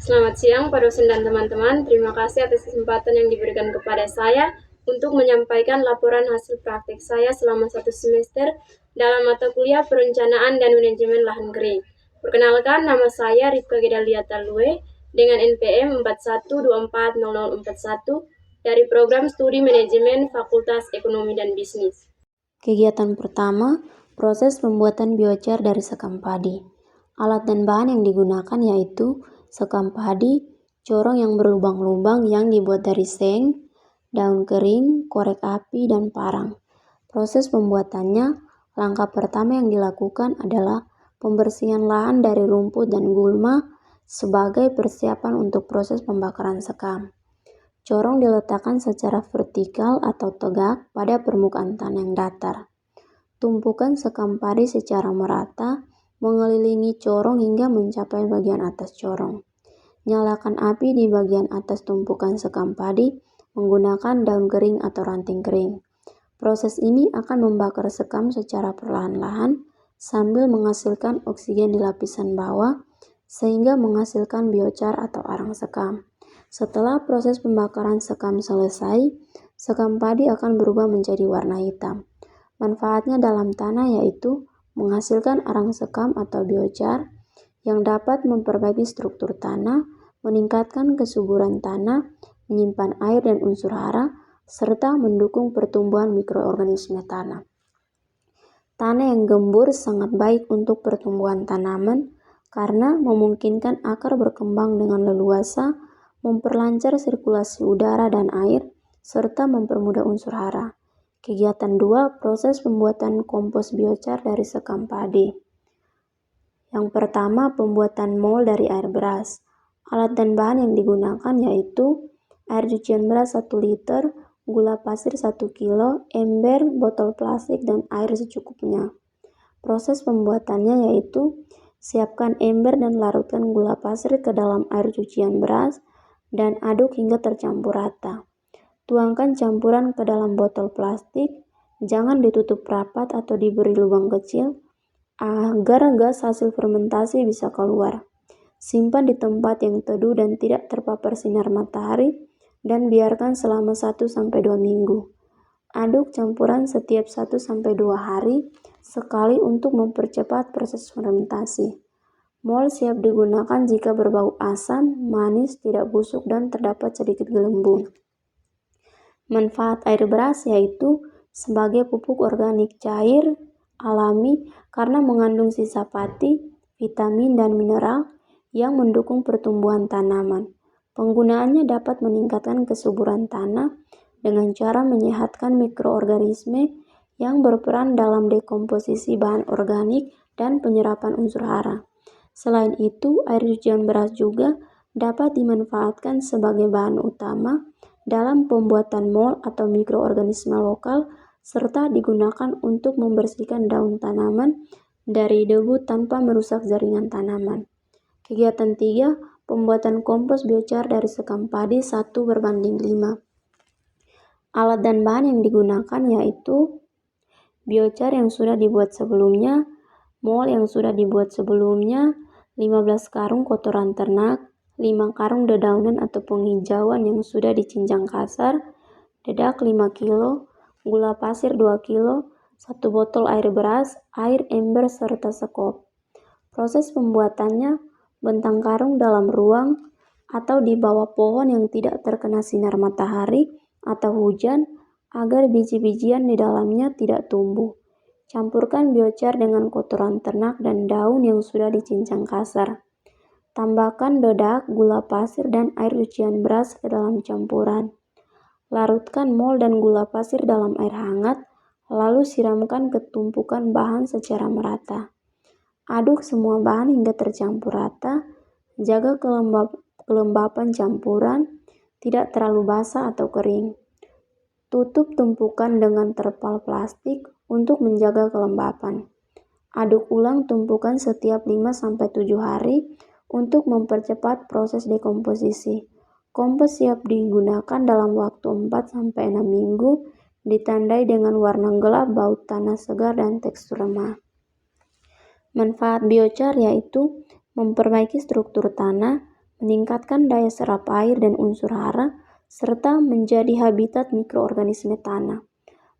Selamat siang Pak dosen dan teman-teman. Terima kasih atas kesempatan yang diberikan kepada saya untuk menyampaikan laporan hasil praktik saya selama 1 semester dalam mata kuliah Perencanaan dan Manajemen Lahan Kering. Perkenalkan, nama saya Rifka Gedalia Talue dengan NPM 41240041 dari Program Studi Manajemen Fakultas Ekonomi dan Bisnis. Kegiatan pertama, proses pembuatan biochar dari sekam padi. Alat dan bahan yang digunakan yaitu sekam padi, corong yang berlubang-lubang yang dibuat dari seng, daun kering, korek api, dan parang. Proses pembuatannya, langkah pertama yang dilakukan adalah pembersihan lahan dari rumput dan gulma sebagai persiapan untuk proses pembakaran sekam. Corong diletakkan secara vertikal atau tegak pada permukaan tanah yang datar. Tumpukan sekam padi secara merata mengelilingi corong hingga mencapai bagian atas corong. Nyalakan api di bagian atas tumpukan sekam padi menggunakan daun kering atau ranting kering. Proses ini akan membakar sekam secara perlahan-lahan sambil menghasilkan oksigen di lapisan bawah sehingga menghasilkan biochar atau arang sekam. Setelah proses pembakaran sekam selesai, sekam padi akan berubah menjadi warna hitam. Manfaatnya dalam tanah yaitu menghasilkan arang sekam atau biochar yang dapat memperbaiki struktur tanah, meningkatkan kesuburan tanah, menyimpan air dan unsur hara, serta mendukung pertumbuhan mikroorganisme tanah. Tanah yang gembur sangat baik untuk pertumbuhan tanaman karena memungkinkan akar berkembang dengan leluasa, memperlancar sirkulasi udara dan air, serta mempermudah unsur hara. Kegiatan 2, proses pembuatan kompos biochar dari sekam padi. Yang pertama, pembuatan mol dari air beras. Alat dan bahan yang digunakan yaitu air cucian beras 1 liter, gula pasir 1 kilo, ember, botol plastik, dan air secukupnya. Proses pembuatannya yaitu siapkan ember dan larutkan gula pasir ke dalam air cucian beras dan aduk hingga tercampur rata. Tuangkan campuran ke dalam botol plastik, jangan ditutup rapat atau diberi lubang kecil agar gas hasil fermentasi bisa keluar. Simpan di tempat yang teduh dan tidak terpapar sinar matahari dan biarkan selama 1-2 minggu. Aduk campuran setiap 1-2 hari sekali untuk mempercepat proses fermentasi. Mol siap digunakan jika berbau asam, manis, tidak busuk, dan terdapat sedikit gelembung. Manfaat air beras yaitu sebagai pupuk organik cair alami karena mengandung sisa pati, vitamin, dan mineral yang mendukung pertumbuhan tanaman. Penggunaannya dapat meningkatkan kesuburan tanah dengan cara menyehatkan mikroorganisme yang berperan dalam dekomposisi bahan organik dan penyerapan unsur hara. Selain itu, air cucian beras juga dapat dimanfaatkan sebagai bahan utama dalam pembuatan mol atau mikroorganisme lokal serta digunakan untuk membersihkan daun tanaman dari debu tanpa merusak jaringan tanaman. Kegiatan 3, pembuatan kompos biochar dari sekam padi 1:5. Alat dan bahan yang digunakan yaitu biochar yang sudah dibuat sebelumnya, mol yang sudah dibuat sebelumnya, 15 karung kotoran ternak, 5 karung dedaunan atau penghijauan yang sudah dicincang kasar, dedak 5 kilo, gula pasir 2 kilo, 1 botol air beras, air, ember, serta sekop. Proses pembuatannya, bentang karung dalam ruang atau di bawah pohon yang tidak terkena sinar matahari atau hujan agar biji-bijian di dalamnya tidak tumbuh. Campurkan biochar dengan kotoran ternak dan daun yang sudah dicincang kasar. Tambahkan dedak, gula pasir, dan air cucian beras ke dalam campuran. Larutkan mol dan gula pasir dalam air hangat, lalu siramkan ke tumpukan bahan secara merata. Aduk semua bahan hingga tercampur rata, jaga kelembapan campuran, tidak terlalu basah atau kering. Tutup tumpukan dengan terpal plastik untuk menjaga kelembapan. Aduk ulang tumpukan setiap 5-7 hari untuk mempercepat proses dekomposisi. Kompos siap digunakan dalam waktu 4-6 minggu, ditandai dengan warna gelap, bau tanah segar, dan tekstur lemah. Manfaat biochar yaitu memperbaiki struktur tanah, meningkatkan daya serap air dan unsur hara, serta menjadi habitat mikroorganisme tanah.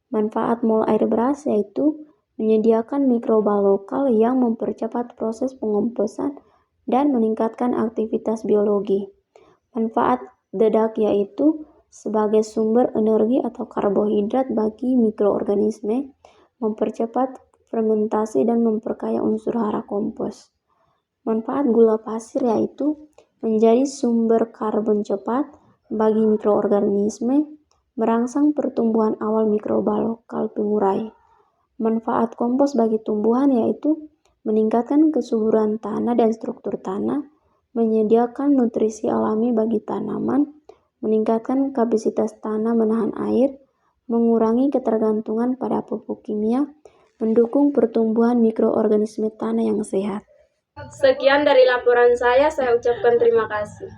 Manfaat mol air beras yaitu menyediakan mikroba lokal yang mempercepat proses pengomposan dan meningkatkan aktivitas biologi. Manfaat dedak yaitu sebagai sumber energi atau karbohidrat bagi mikroorganisme, mempercepat fermentasi dan memperkaya unsur hara kompos. Manfaat gula pasir yaitu menjadi sumber karbon cepat bagi mikroorganisme, merangsang pertumbuhan awal mikroba lokal pengurai. Manfaat kompos bagi tumbuhan yaitu meningkatkan kesuburan tanah dan struktur tanah, menyediakan nutrisi alami bagi tanaman, meningkatkan kapasitas tanah menahan air, mengurangi ketergantungan pada pupuk kimia, mendukung pertumbuhan mikroorganisme tanah yang sehat. Sekian dari laporan saya ucapkan terima kasih.